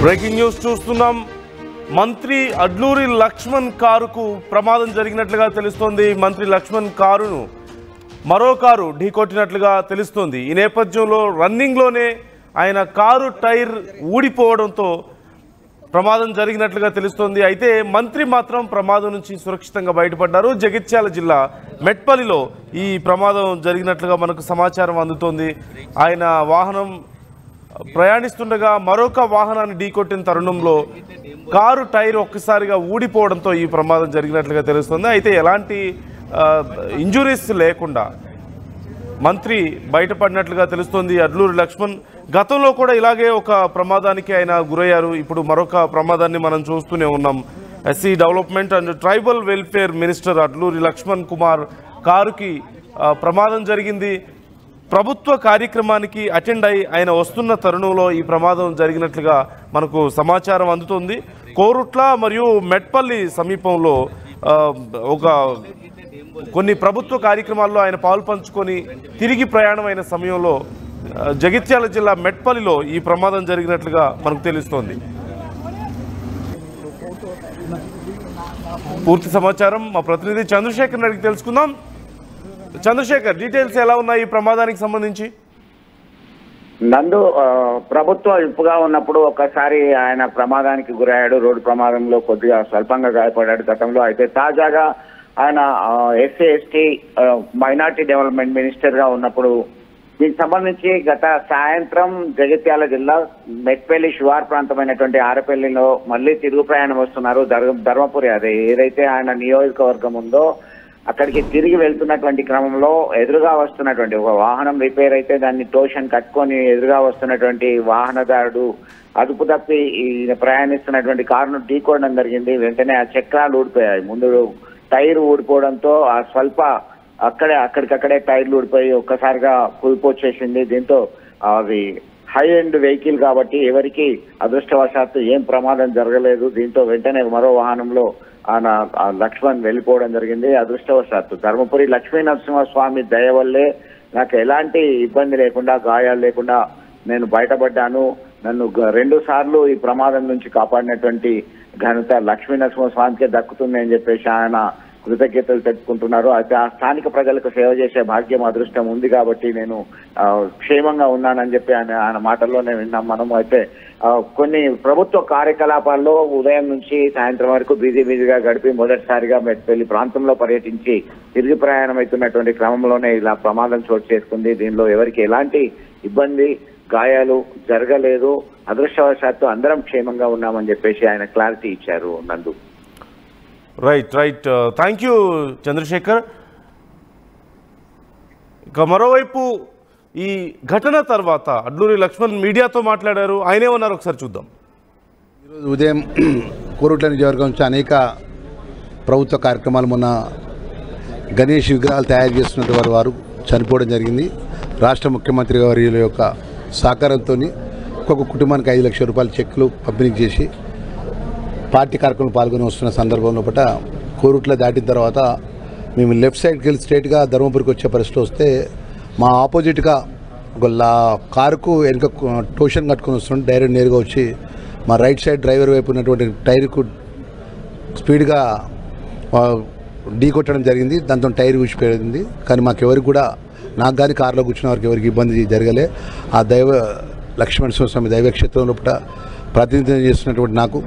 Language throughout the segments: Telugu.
బ్రేకింగ్ న్యూస్ చూస్తున్నాం. మంత్రి అడ్లూరి లక్ష్మణ్ కారుకు ప్రమాదం జరిగినట్లుగా తెలుస్తోంది. మంత్రి లక్ష్మణ్ కారును మరో కారు ఢీకొట్టినట్లుగా తెలుస్తోంది. ఈ నేపథ్యంలో రన్నింగ్లోనే ఆయన కారు టైర్ ఊడిపోవడంతో ప్రమాదం జరిగినట్లుగా తెలుస్తోంది. అయితే మంత్రి మాత్రం ప్రమాదం నుంచి సురక్షితంగా బయటపడ్డారు. జగిత్యాల జిల్లా మెట్పల్లిలో ఈ ప్రమాదం జరిగినట్లుగా మనకు సమాచారం అందుతోంది. ఆయన వాహనం ప్రయాణిస్తుండగా మరొక వాహనాన్ని ఢీకొట్టిన తరుణంలో కారు టైర్ ఒక్కసారిగా ఊడిపోవడంతో ఈ ప్రమాదం జరిగినట్లుగా తెలుస్తుంది. అయితే ఎలాంటి ఇంజురీస్ లేకుండా మంత్రి బయటపడినట్లుగా తెలుస్తోంది. అడ్లూరి లక్ష్మణ్ గతంలో కూడా ఇలాగే ఒక ప్రమాదానికి ఆయన గురయ్యారు. ఇప్పుడు మరొక ప్రమాదాన్ని మనం చూస్తూనే ఉన్నాం. SC development and tribal welfare minister Adluri Laxman Kumar కారుకి ప్రమాదం జరిగింది. ప్రభుత్వ కార్యక్రమానికి అటెండ్ అయి ఆయన వస్తున్న తరుణంలో ఈ ప్రమాదం జరిగినట్లుగా మనకు సమాచారం అందుతుంది. కోరుట్ల మరియు మెట్పల్లి సమీపంలో కొన్ని ప్రభుత్వ కార్యక్రమాల్లో ఆయన పాల్పంచుకొని తిరిగి ప్రయాణమైన సమయంలో జగిత్యాల జిల్లా మెట్పల్లిలో ఈ ప్రమాదం జరిగినట్లుగా మనకు తెలుస్తోంది. పూర్తి సమాచారం మా ప్రతినిధి చంద్రశేఖర్ అడిగి తెలుసుకుందాం. చంద్రశేఖర్, డీటెయిల్స్ ఎలా ఉన్నాయి ఈ ప్రమాదానికి సంబంధించి? నందు ప్రభుత్వ విప్పుగా ఉన్నప్పుడు ఒకసారి ఆయన ప్రమాదానికి గురయ్యాడు. రోడ్డు ప్రమాదంలో కొద్దిగా స్వల్పంగా గాయపడ్డాడు గతంలో. అయితే తాజాగా ఆయన SC ST minority development minister గా ఉన్నప్పుడు దీనికి సంబంధించి గత సాయంత్రం జగిత్యాల జిల్లా మెట్పల్లి శివార్ ప్రాంతమైనటువంటి ఆరపల్లిలో మళ్ళీ తిరుగు ప్రయాణం వస్తున్నారు. ధర్మపురి, అదే ఏదైతే ఆయన నియోజకవర్గం ఉందో అక్కడికి తిరిగి వెళ్తున్నటువంటి క్రమంలో ఎదురుగా వస్తున్నటువంటి ఒక వాహనం రిపేర్ అయితే దాన్ని టోషన్ కట్టుకొని ఎదురుగా వస్తున్నటువంటి వాహనదారుడు అదుపు తప్పి ప్రయాణిస్తున్నటువంటి కారును ఢీకోవడం జరిగింది. వెంటనే ఆ చక్రాలు ఊడిపోయాయి. ముందు టైర్ ఊడిపోవడంతో ఆ అక్కడికక్కడే టైర్లు ఊడిపోయి ఒక్కసారిగా కూలిపోచ్చేసింది. దీంతో అవి హై ఎండ్ వెహికల్ కాబట్టి ఎవరికి అదృష్టవశాత్తు ఏం ప్రమాదం జరగలేదు. దీంతో వెంటనే మరో వాహనంలో ఆయన లక్ష్మణ్ వెళ్ళిపోవడం జరిగింది. అదృష్టవశాత్తు ధర్మపురి లక్ష్మీ నరసింహస్వామి దయ వల్లే నాకు ఎలాంటి ఇబ్బంది లేకుండా, గాయాలు లేకుండా నేను బయటపడ్డాను. నన్ను 2 సార్లు ఈ ప్రమాదం నుంచి కాపాడినటువంటి ఘనత లక్ష్మీ నరసింహస్వామికే దక్కుతుంది అని చెప్పేసి ఆయన కృతజ్ఞతలు తెలుపుకుంటున్నారు. అయితే ఆ స్థానిక ప్రజలకు సేవ చేసే భాగ్యం, అదృష్టం ఉంది కాబట్టి నేను క్షేమంగా ఉన్నానని చెప్పి ఆయన మాటల్లోనే విన్నాం మనం. అయితే కొన్ని ప్రభుత్వ కార్యకలాపాల్లో ఉదయం నుంచి సాయంత్రం వరకు బిజీగా గడిపి మొదటిసారిగా మెట్పల్లి ప్రాంతంలో పర్యటించి తిరిగి ప్రయాణం అవుతున్నటువంటి క్రమంలోనే ఇలా ప్రమాదం చోటు చేసుకుంది. దీనిలో ఎవరికి ఎలాంటి ఇబ్బంది, గాయాలు జరగలేదు. అదృష్టవశాత్తు అందరం క్షేమంగా ఉన్నామని చెప్పేసి ఆయన క్లారిటీ ఇచ్చారు. నందు, రైట్. Thank you Chandrasekhar. ఇక మరోవైపు ఈ ఘటన తర్వాత అడ్లూరి లక్ష్మణ్ మీడియాతో మాట్లాడారు. ఆయన ఏమన్నారు ఒకసారి చూద్దాం. ఈరోజు ఉదయం కోరుట్ల నియోజకవర్గం నుంచి అనేక ప్రభుత్వ కార్యక్రమాలు, మొన్న గణేష్ విగ్రహాలు తయారు చేస్తున్నటువంటి వారు చనిపోవడం జరిగింది. రాష్ట్ర ముఖ్యమంత్రి గారి యొక్క సహకారంతో ఒక్కొక్క కుటుంబానికి 5 లక్షల రూపాయల చెక్కులు పంపిణీ చేసి పార్టీ కార్యక్రమంలో పాల్గొని వస్తున్న సందర్భంలో కోరుట్ల దాటిన తర్వాత మేము లెఫ్ట్ సైడ్కి వెళ్ళి స్ట్రైట్గా ధర్మపురికి వచ్చే పరిస్థితి వస్తే మా ఆపోజిట్గా ఒక కారుకు వెనుక టోషన్ కట్టుకొని వస్తుంటే డైరెక్ట్ నేరుగా వచ్చి మా రైట్ సైడ్ డ్రైవర్ వైపు ఉన్నటువంటి టైర్కు స్పీడ్గా ఢీ కొట్టడం జరిగింది. దాంతో టైర్ ఊసిపోయింది. కానీ మాకెవరికి కూడా, నాకు కానీ కారులో కూర్చున్న వారికి ఎవరికి ఇబ్బంది జరగలే. ఆ లక్ష్మణ స్వామి దైవక్షేత్రంలో ప్రాతినిధ్యం చేస్తున్నటువంటి నాకు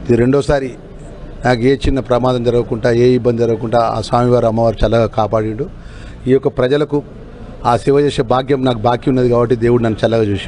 ఇది 2వసారి నాకు ఏ చిన్న ప్రమాదం జరగకుండా, ఏ ఇబ్బంది జరగకుండా ఆ స్వామివారు అమ్మవారు చల్లగా కాపాడాడు. ఈ యొక్క ప్రజలకు ఆ సేవ చేసే భాగ్యం నాకు బాకీ ఉన్నది కాబట్టి దేవుడు నన్ను చల్లగా చూసి